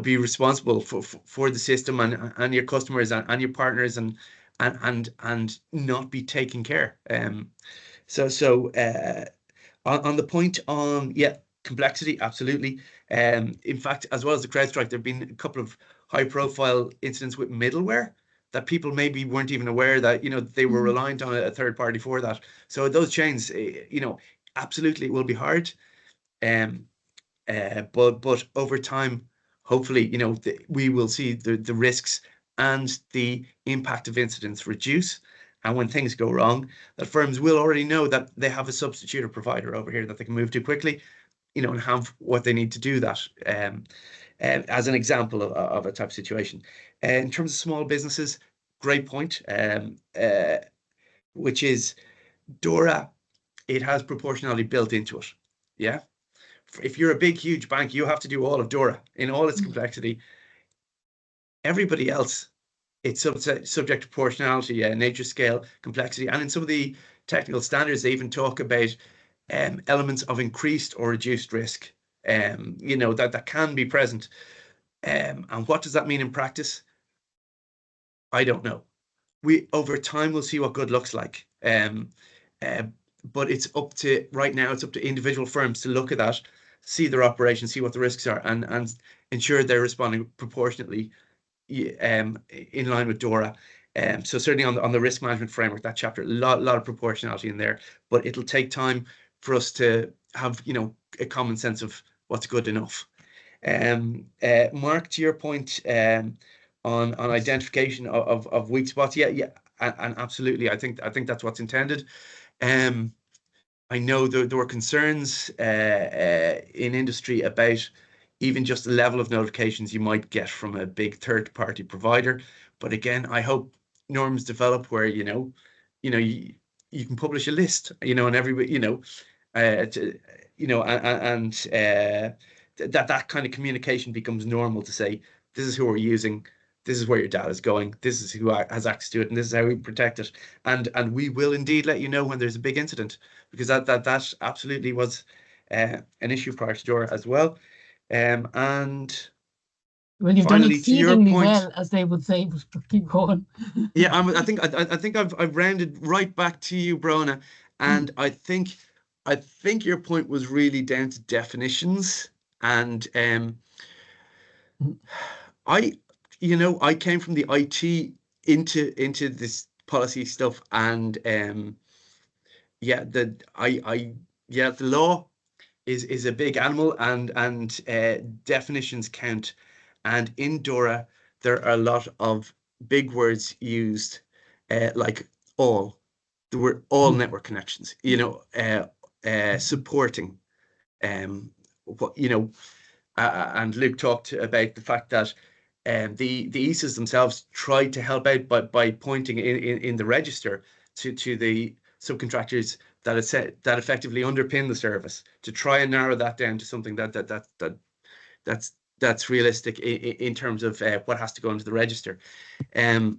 be responsible for the system and your customers and your partners and not be taken care. So on the point on complexity, absolutely. In fact, as well as the CrowdStrike, there have been a couple of high-profile incidents with middleware that people maybe weren't even aware that they were reliant on a third party for that. So those chains, absolutely, it will be hard. But over time, hopefully, we will see the risks and the impact of incidents reduce. And when things go wrong, that firms will already know that they have a substitute provider over here that they can move to quickly, and have what they need to do that. as an example of a type of situation. In terms of small businesses, great point, which is DORA, it has proportionality built into it. Yeah. If you're a big, huge bank, you have to do all of DORA in all its complexity. Everybody else, it's subject to proportionality, nature, scale, complexity, and in some of the technical standards, they even talk about elements of increased or reduced risk, that can be present. And what does that mean in practice? I don't know. Over time, we'll see what good looks like. But it's up to, right now, it's up to individual firms to look at that, see their operations, see what the risks are, and ensure they're responding proportionately in line with DORA. So certainly on the risk management framework, that chapter, a lot of proportionality in there, but it'll take time for us to have, a common sense of what's good enough. Mark, to your point on identification of weak spots, yeah, and absolutely, I think that's what's intended. I know there were concerns in industry about even just the level of notifications you might get from a big third-party provider. But again, I hope norms develop where you can publish a list, and everybody, that kind of communication becomes normal to say, this is who we're using, this is where your data is going, this is who has access to it, and this is how we protect it. And we will indeed let you know when there's a big incident, because that absolutely was an issue prior to DORA as well. And
well, you've done exceedingly well, as they would say, but keep going.
Yeah, I think I've rounded right back to you, Brona, and I think your point was really down to definitions, and I came from the IT into this policy stuff, and the law is a big animal, and definitions count. And in DORA, there are a lot of big words used, like all. There were all network connections, supporting, and Luke talked about the fact that the ESAs themselves tried to help out by pointing in the register to the subcontractors that effectively underpin the service, to try and narrow that down to something that's realistic in terms of what has to go into the register. There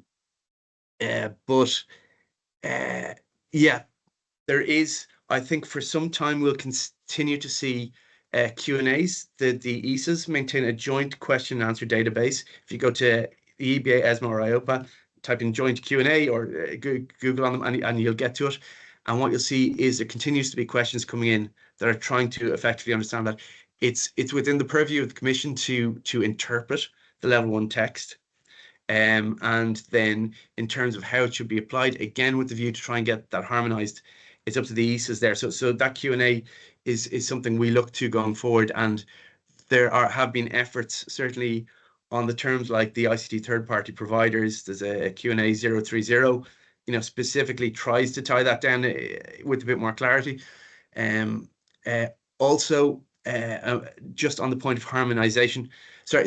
is, I think, for some time we'll continue to see Q&As. The ESAs maintain a joint question and answer database. If you go to the EBA, ESMA, or IOPA, type in joint Q&A or Google on them, and you'll get to it. And what you'll see is there continues to be questions coming in that are trying to effectively understand that. It's within the purview of the Commission to interpret the level 1 text. And then in terms of how it should be applied, again, with the view to try and get that harmonized, it's up to the ESAs there. So that Q&A is something we look to going forward. And there have been efforts, certainly on the terms like the ICT third-party providers. There's a Q&A 030, specifically tries to tie that down with a bit more clarity. Also, just on the point of harmonization, sorry,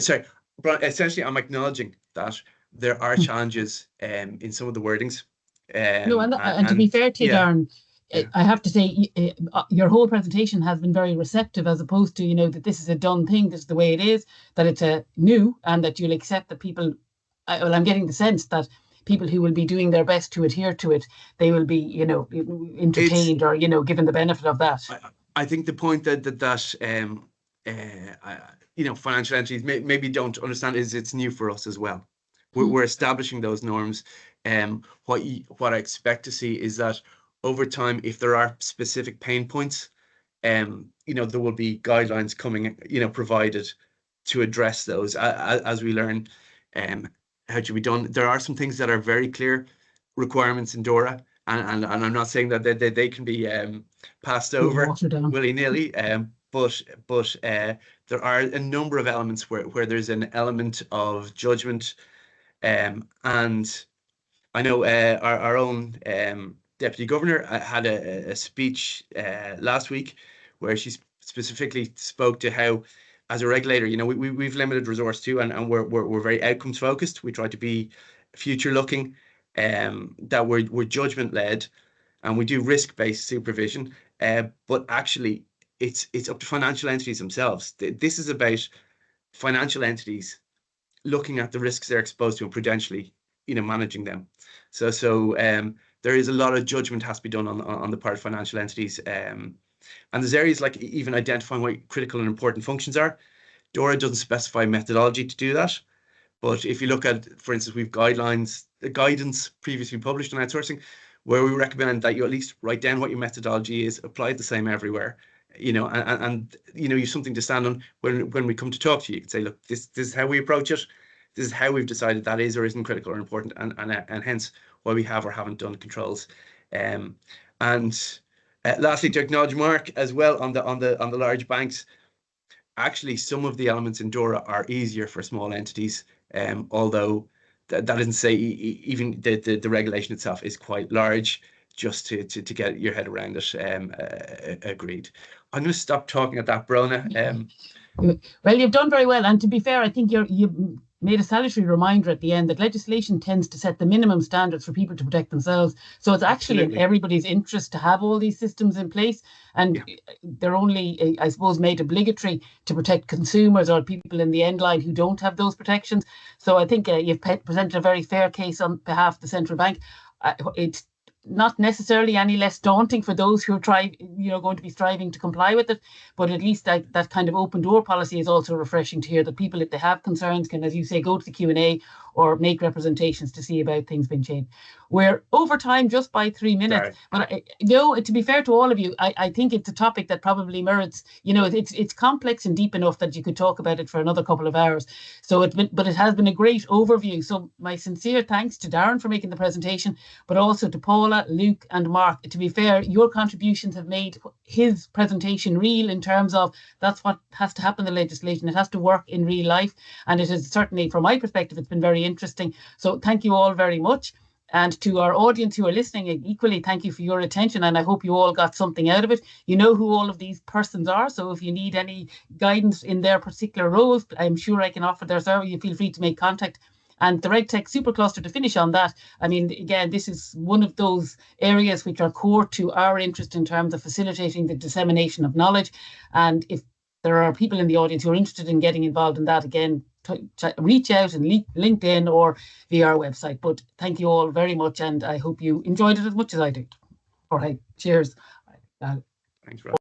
but essentially I'm acknowledging that there are challenges in some of the wordings.
No, and to be fair to you, Darren, I have to say your whole presentation has been very receptive, as opposed to, that this is a done thing, this is the way it is, that it's a new, and that you'll accept that people, I'm getting the sense that people who will be doing their best to adhere to it, they will be, entertained or, given the benefit of that.
I think the point that financial entities maybe don't understand is it's new for us as well. We're establishing those norms. What I expect to see is that over time, if there are specific pain points, there will be guidelines coming, provided to address those as we learn how to be done. There are some things that are very clear requirements in DORA, and I'm not saying that they can be passed over willy-nilly, but there are a number of elements where there's an element of judgment, and I know our own Deputy Governor had a speech last week where she specifically spoke to how as a regulator, you know, we've limited resource too, and we're very outcomes focused. We try to be future looking, that we're judgment led, and we do risk based supervision. But actually, it's up to financial entities themselves. This is about financial entities looking at the risks they're exposed to and prudentially, you know, managing them. So there is a lot of judgment has to be done on the part of financial entities. And there's areas like even identifying what critical and important functions are. DORA doesn't specify methodology to do that. But if you look at, for instance, we've guidelines, guidance previously published on outsourcing, where we recommend that you at least write down what your methodology is, apply it the same everywhere, you know, and you know, you've something to stand on when we come to talk to you. You can say, look, this is how we approach it. This is how we've decided that is or isn't critical or important, and hence why we have or haven't done controls. Lastly, to acknowledge Mark as well on the large banks. Actually, some of the elements in DORA are easier for small entities, although that doesn't say even the regulation itself is quite large. Just to get your head around it. Agreed. I'm going to stop talking at that, Brona.
Well, you've done very well, and to be fair, I think you made a salutary reminder at the end that legislation tends to set the minimum standards for people to protect themselves. So it's actually in everybody's interest to have all these systems in place, and they're only, I suppose, made obligatory to protect consumers or people in the end line who don't have those protections. So I think you've presented a very fair case on behalf of the central bank. It's not necessarily any less daunting for those who are going to be striving to comply with it, but at least that kind of open door policy is also refreshing to hear that people, if they have concerns, can, as you say, go to the Q&A or make representations to see about things being changed. We're over time just by 3 minutes. Sorry. But to be fair to all of you, I think it's a topic that probably merits, you know, it's complex and deep enough that you could talk about it for another couple of hours. But it has been a great overview. So my sincere thanks to Darren for making the presentation, but also to Paula, Luke and Mark. To be fair, your contributions have made his presentation real in terms of that's what has to happen in the legislation. It has to work in real life. And it is certainly, from my perspective, it's been very interesting. So thank you all very much. And to our audience who are listening, equally, thank you for your attention. And I hope you all got something out of it. You know who all of these persons are. So if you need any guidance in their particular roles, I'm sure I can offer their service. You feel free to make contact. And the RegTech Supercluster, to finish on that, I mean, again, this is one of those areas which are core to our interest in terms of facilitating the dissemination of knowledge. And if there are people in the audience who are interested in getting involved in that, again, reach out and LinkedIn or via our website. But thank you all very much, and I hope you enjoyed it as much as I did. All right, cheers.
Thanks, Rob.